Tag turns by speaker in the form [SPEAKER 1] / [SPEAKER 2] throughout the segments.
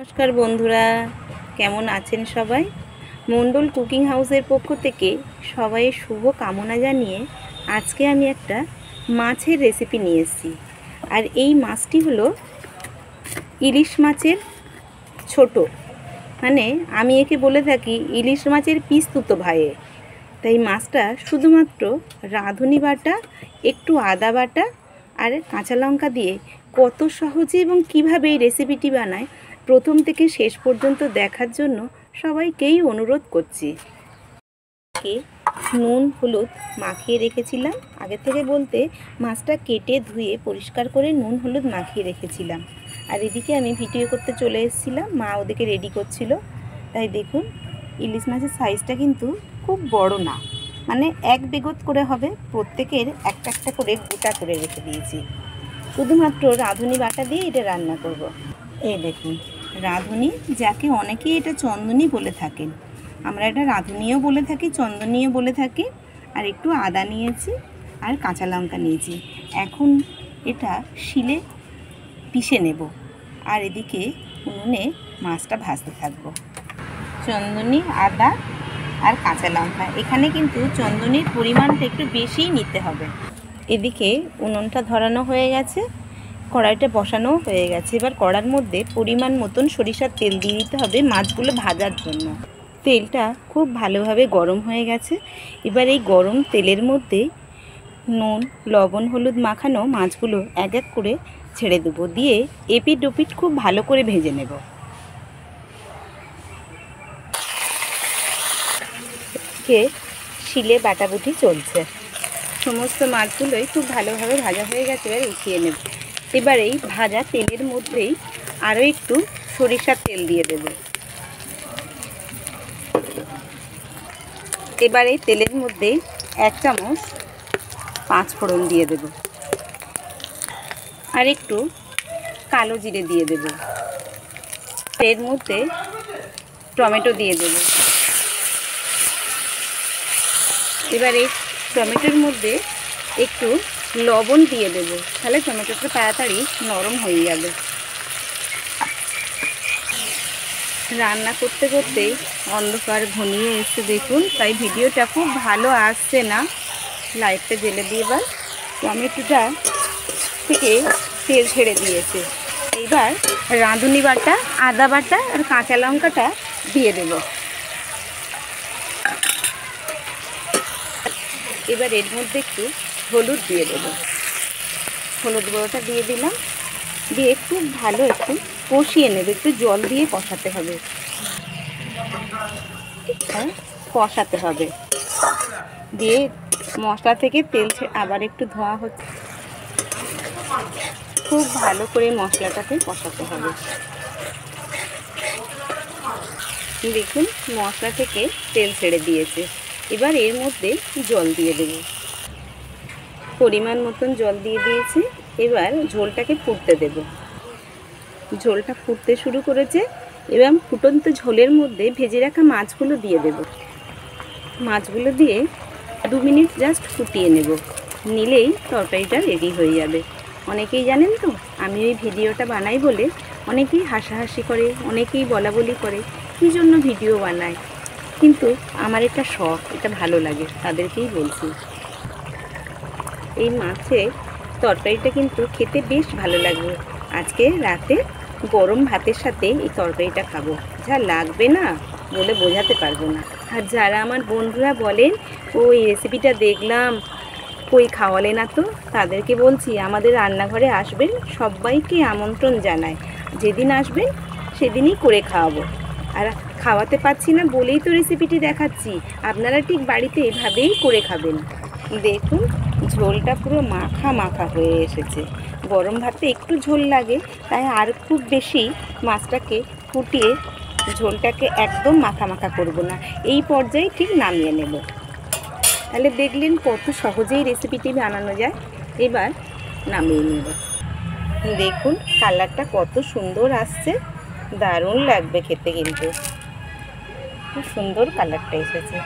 [SPEAKER 1] নমস্কার বন্ধুরা, কেমন আছেন সবাই? মণ্ডল কুকিং হাউসের পক্ষ থেকে সবাই শুভ কামনা জানিয়ে আজকে আমি একটা মাছের রেসিপি নিয়ে এসেছি। আর এই মাছটি হলো ইলিশ মাছের ছোট, মানে আমি একে বলে থাকি ইলিশ মাছের পিস্তুতো ভাইয়ে। তাই মাছটা শুধুমাত্র রাঁধুনি বাটা, একটু আদা বাটা আর কাঁচা লঙ্কা দিয়ে কত সহজে এবং কিভাবে এই রেসিপিটি বানায় প্রথম থেকে শেষ পর্যন্ত দেখার জন্য সবাইকেই অনুরোধ করছি। নুন হলুদ মাখিয়ে রেখেছিলাম আগে থেকে, বলতে মাছটা কেটে ধুয়ে পরিষ্কার করে নুন হলুদ মাখিয়ে রেখেছিলাম। আর এদিকে আমি ভিডিও করতে চলে এসেছিলাম, মা ওদিকে রেডি করছিল। তাই দেখুন ইলিশ মাছের সাইজটা কিন্তু খুব বড় না, মানে এক বেগত করে হবে, প্রত্যেকের একটা একটা করে গোটা করে রেখে দিয়েছি। শুধুমাত্র রাঁধুনি বাটা দিয়ে এটা রান্না করব। এই দেখুন রাঁধুনি, যাকে অনেকেই এটা চন্দনী বলে থাকেন, আমরা এটা রাঁধুনিও বলে থাকি, চন্দনীও বলে থাকি। আর একটু আদা নিয়েছি আর কাঁচা লঙ্কা নিয়েছি। এখন এটা শিলে পিষে নেব, আর এদিকে উনুনে মাছটা ভাজতে থাকবো। চন্দনী, আদা আর কাঁচা লঙ্কা, এখানে কিন্তু চন্দনীর পরিমাণটা একটু বেশিই নিতে হবে। এদিকে উনুনটা ধরানো হয়ে গেছে, কড়াইটা বসানো হয়ে গেছে। এবার কড়ার মধ্যে পরিমাণ মতন সরিষার তেল দিয়ে দিতে হবে মাছগুলো ভাজার জন্য। তেলটা খুব ভালোভাবে গরম হয়ে গেছে। এবার এই গরম তেলের মধ্যে নুন, লবণ, হলুদ মাখানো মাছগুলো এক এক করে ছেড়ে দেবো, দিয়ে এপিট ওপিট খুব ভালো করে ভেজে নেব। শিলে বাটাবুটি চলছে, সমস্ত মাছগুলোই খুব ভালোভাবে ভাজা হয়ে গেছে। এবার উঠিয়ে নেব। এবার এই ভাজা তেলের মধ্যেই আরও একটু সরিষার তেল দিয়ে দেব। এবার এই তেলের মধ্যে 1 চামচ 5 ফোড়ন দিয়ে দেব, আর একটু কালো জিরে দিয়ে দেব। এর মধ্যে টমেটো দিয়ে দেব। এবার এই টমেটোর মধ্যে একটু লবণ দিয়ে দেব, তাহলে টমেটোটা তাড়াতাড়ি নরম হয়ে যাবে। রান্না করতে করতেই অন্ধকার ঘনিয়ে এসে দেখুন, তাই ভিডিওটা খুব ভালো আসছে না। লাইটটা জ্বেলে দিয়ে এবার টমেটোটা থেকে তেল ছেড়ে দিয়েছে। এইবার রাঁধুনি বাটা, আদা বাটা আর কাঁচা লঙ্কাটা দিয়ে দেব। এবার এর মধ্যে একটু হলুদ দিয়ে দেব, হলুদ গুঁড়োটা দিয়ে দিলাম, দিয়ে খুব ভালো একটু কষিয়ে নেবে। একটু জল দিয়ে কষাতে হবে, কষাতে হবে। দিয়ে মশলা থেকে তেল আবার একটু ধোয়া হচ্ছে, খুব ভালো করে মশলাটাকে কষাতে হবে। দেখুন মশলা থেকে তেল ছেড়ে দিয়েছে। এবার এর মধ্যে জল দিয়ে দেব, পরিমাণ মতন জল দিয়ে দিয়েছি। এবার ঝোলটাকে ফুটতে দেব। ঝোলটা ফুটতে শুরু করেছে। এবার ফুটন্ত ঝোলের মধ্যে ভেজে রাখা মাছগুলো দিয়ে দেব। মাছগুলো দিয়ে 2 মিনিট জাস্ট ফুটিয়ে নেব, নিলেই তরকারিটা রেডি হয়ে যাবে। অনেকেই জানেন তো, আমি ওই ভিডিওটা বানাই বলে অনেকেই হাসাহাসি করে, অনেকেই বলাবলি করে কী জন্য ভিডিও বানায়, কিন্তু আমার এটা শখ, এটা ভালো লাগে, তাদেরকেই বলছি। এই মাছের তরকারিটা কিন্তু খেতে বেশ ভালো লাগবে। আজকে রাতে গরম ভাতের সাথে এই তরকারিটা খাবো, যা লাগবে না বলে বোঝাতে পারবো না। আর যারা আমার বন্ধুরা বলেন ওই রেসিপিটা দেখলাম, কই খাওয়ালে না তো, তাদেরকে বলছি আমাদের রান্নাঘরে আসবেন, সবাইকে আমন্ত্রণ জানায়। যেদিন আসবেন সেদিনই করে খাওয়াবো। আর খাওয়াতে পারছি না বলেই তো রেসিপিটি দেখাচ্ছি, আপনারা ঠিক বাড়িতে এভাবেই করে খাবেন। দেখুন ঝোলটা পুরো মাখা মাখা হয়ে এসেছে। গরম ভাতে একটু ঝোল লাগে, তাই আর খুব বেশি মাছটাকে ফুটিয়ে ঝোলটাকে একদম মাখা মাখা করব না, এই পর্যায়ে ঠিক নামিয়ে নেব। তাহলে দেখলেন কত সহজেই রেসিপিটি বানানো যায়। এবার নামিয়ে নেব। দেখুন কালারটা কত সুন্দর আসছে, দারুণ লাগবে খেতে, কিন্তু খুব সুন্দর কালারটা এসেছে।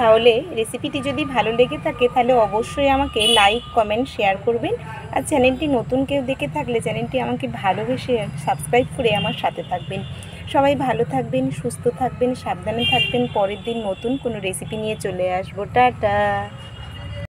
[SPEAKER 1] তাহলে রেসিপিটি যদি ভালো লেগে থাকে তাহলে অবশ্যই আমাকে লাইক, কমেন্ট, শেয়ার করবেন। আর চ্যানেলটি নতুন কেউ দেখে থাকলে চ্যানেলটি আমাকে ভালোবেসে সাবস্ক্রাইব করে আমার সাথে থাকবেন। সবাই ভালো থাকবেন, সুস্থ থাকবেন, সাবধানে থাকবেন। পরের দিন নতুন কোনো রেসিপি নিয়ে চলে আসবো। টাটা।